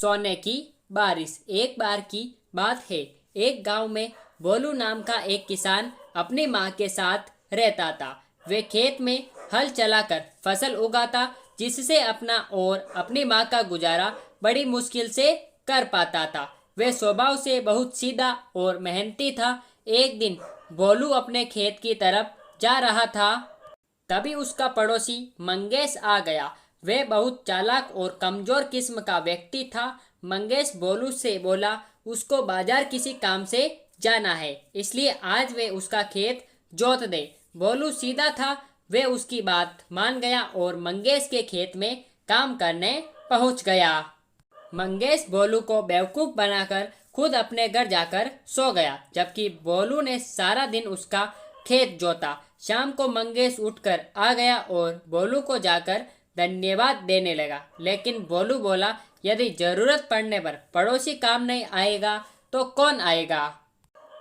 सोने की बारिश। एक बार की बात है, एक गांव में भोलू नाम का एक किसान अपनी माँ के साथ रहता था। वे खेत में हल चलाकर फसल उगाता, जिससे अपना और अपनी माँ का गुजारा बड़ी मुश्किल से कर पाता था। वे स्वभाव से बहुत सीधा और मेहनती था। एक दिन भोलू अपने खेत की तरफ जा रहा था, तभी उसका पड़ोसी मंगेश आ गया। वह बहुत चालाक और कमजोर किस्म का व्यक्ति था। मंगेश भोलू से बोला, उसको बाजार किसी काम से जाना है, इसलिए आज वे उसका खेत जोत दे। भोलू सीधा था, वे उसकी बात मान गया और मंगेश के खेत में काम करने पहुंच गया। मंगेश भोलू को बेवकूफ बनाकर खुद अपने घर जाकर सो गया, जबकि भोलू ने सारा दिन उसका खेत जोता। शाम को मंगेश उठकर आ गया और भोलू को जाकर धन्यवाद देने लगा। लेकिन भोलू बोला, यदि जरूरत पड़ने पर पड़ोसी काम नहीं आएगा तो कौन आएगा।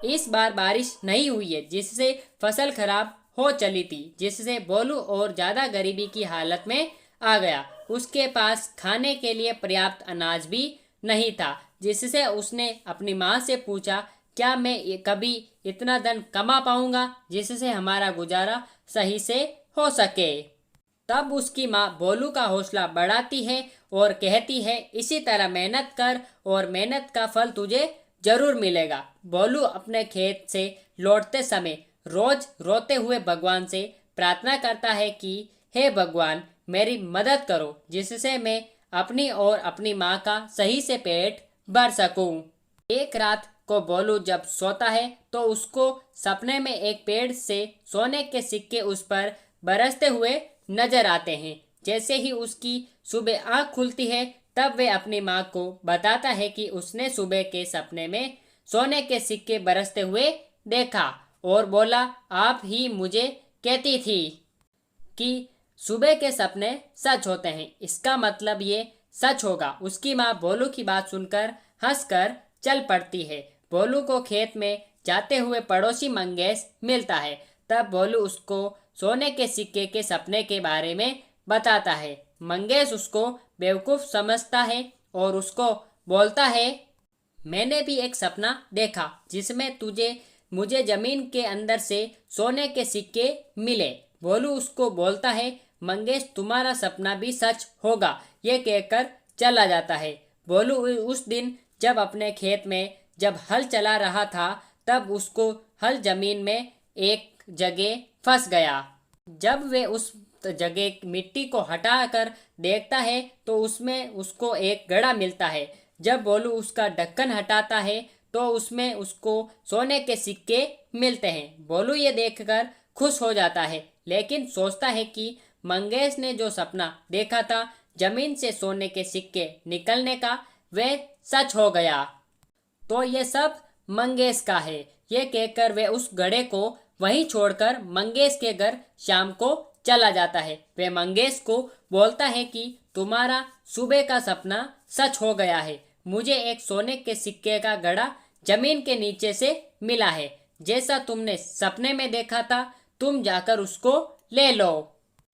इस बार बारिश नहीं हुई है, जिससे फसल खराब हो चली थी, जिससे भोलू और ज्यादा गरीबी की हालत में आ गया। उसके पास खाने के लिए पर्याप्त अनाज भी नहीं था, जिससे उसने अपनी माँ से पूछा, क्या मैं कभी इतना धन कमा पाऊंगा जिससे हमारा गुजारा सही से हो सके। तब उसकी माँ भोलू का हौसला बढ़ाती है और कहती है, इसी तरह मेहनत कर और मेहनत का फल तुझे जरूर मिलेगा। भोलू अपने खेत से लौटते समय रोज रोते हुए भगवान से प्रार्थना करता है कि हे भगवान, मेरी मदद करो, जिससे मैं अपनी और अपनी माँ का सही से पेट भर सकूं। एक रात को भोलू जब सोता है तो उसको सपने में एक पेड़ से सोने के सिक्के उस पर बरसते हुए नजर आते हैं। जैसे ही उसकी सुबह आँख खुलती है, तब वे अपनी माँ को बताता है कि उसने सुबह के सपने में सोने के सिक्के बरसते हुए देखा और बोला, आप ही मुझे कहती थी कि सुबह के सपने सच होते हैं, इसका मतलब ये सच होगा। उसकी माँ भोलू की बात सुनकर हंसकर चल पड़ती है। भोलू को खेत में जाते हुए पड़ोसी मंगेश मिलता है। तब भोलू उसको सोने के सिक्के के सपने के बारे में बताता है। मंगेश उसको बेवकूफ़ समझता है और उसको बोलता है, मैंने भी एक सपना देखा जिसमें मुझे जमीन के अंदर से सोने के सिक्के मिले। भोलू उसको बोलता है, मंगेश तुम्हारा सपना भी सच होगा। ये कहकर चला जाता है। भोलू उस दिन जब अपने खेत में जब हल चला रहा था, तब उसको हल जमीन में एक जगह फंस गया। जब वे उस जगह मिट्टी को हटाकर देखता है तो उसमें उसको एक घड़ा मिलता है। जब भोलू उसका ढक्कन हटाता है तो उसमें उसको सोने के सिक्के मिलते हैं। भोलू ये देखकर खुश हो जाता है, लेकिन सोचता है कि मंगेश ने जो सपना देखा था जमीन से सोने के सिक्के निकलने का, वह सच हो गया। तो ये सब मंगेश का है। ये कहकर वे उस घड़े को वहीं छोड़कर मंगेश के घर शाम को चला जाता है। वे मंगेश को बोलता है कि तुम्हारा सुबह का सपना सच हो गया है। मुझे एक सोने के सिक्के का घड़ा जमीन के नीचे से मिला है, जैसा तुमने सपने में देखा था। तुम जाकर उसको ले लो।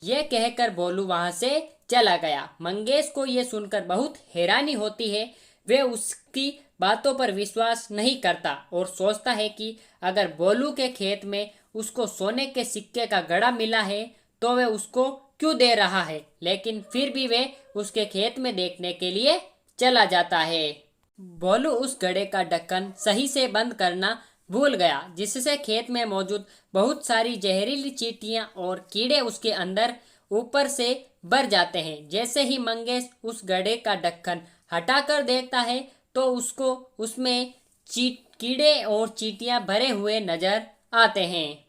ये कहकर भोलू वहां से चला गया। मंगेश को ये सुनकर बहुत हैरानी होती है। वे उसकी बातों पर विश्वास नहीं करता और सोचता है कि अगर भोलू के खेत में उसको सोने के सिक्के का घड़ा मिला है तो वे उसको क्यों दे रहा है। लेकिन फिर भी वे उसके खेत में देखने के लिए चला जाता है। भोलू उस घड़े का ढक्कन सही से बंद करना भूल गया, जिससे खेत में मौजूद बहुत सारी जहरीली चींटियां और कीड़े उसके अंदर ऊपर से भर जाते हैं। जैसे ही मंगेश उस घड़े का ढक्कन हटाकर देखता है तो उसको उसमें कीड़े और चींटियां भरे हुए नजर आते हैं।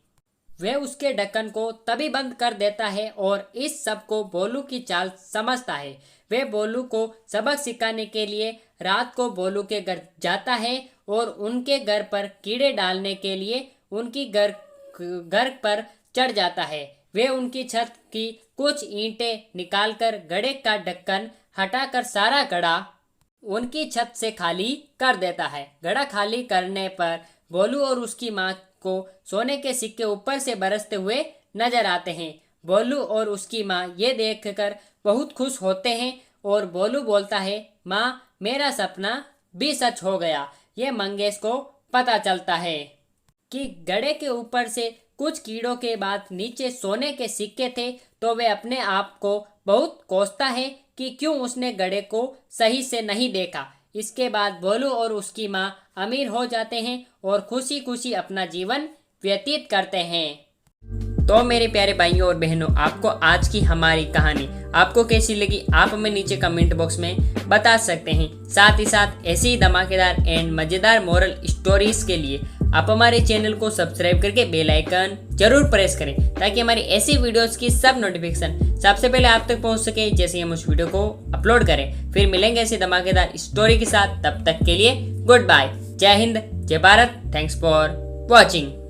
वह उसके ढक्कन को तभी बंद कर देता है और इस सब को भोलू की चाल समझता है। वह भोलू को सबक सिखाने के लिए रात को भोलू के घर जाता है और उनके घर पर कीड़े डालने के लिए उनकी घर पर चढ़ जाता है। वे उनकी छत की कुछ ईंटें निकालकर घड़े का ढक्कन हटाकर सारा घड़ा उनकी छत से खाली कर देता है। घड़ा खाली करने पर भोलू और उसकी माँ को सोने के सिक्के ऊपर से बरसते हुए नजर आते हैं। भोलू और उसकी माँ ये देखकर बहुत खुश होते हैं और भोलू बोलता है, माँ मेरा सपना भी सच हो गया। ये मंगेश को पता चलता है कि घड़े के ऊपर से कुछ कीड़ों के बाद नीचे सोने के सिक्के थे, तो वे अपने आप को बहुत कोसता है कि क्यों उसने घड़े को सही से नहीं देखा। इसके बाद भोलू और उसकी माँ अमीर हो जाते हैं और खुशी खुशी अपना जीवन व्यतीत करते हैं। तो मेरे प्यारे भाइयों और बहनों, आपको आज की हमारी कहानी आपको कैसी लगी आप हमें नीचे कमेंट बॉक्स में बता सकते हैं। साथ ही साथ ऐसी ही धमाकेदार एंड मज़ेदार मोरल स्टोरीज के लिए आप हमारे चैनल को सब्सक्राइब करके बेल आइकन जरूर प्रेस करें, ताकि हमारी ऐसी वीडियोस की सब नोटिफिकेशन सबसे पहले आप तक पहुंच सके जैसे हम उस वीडियो को अपलोड करें। फिर मिलेंगे ऐसी धमाकेदार स्टोरी के साथ, तब तक के लिए गुड बाय। जय हिंद, जय भारत। Thanks for watching.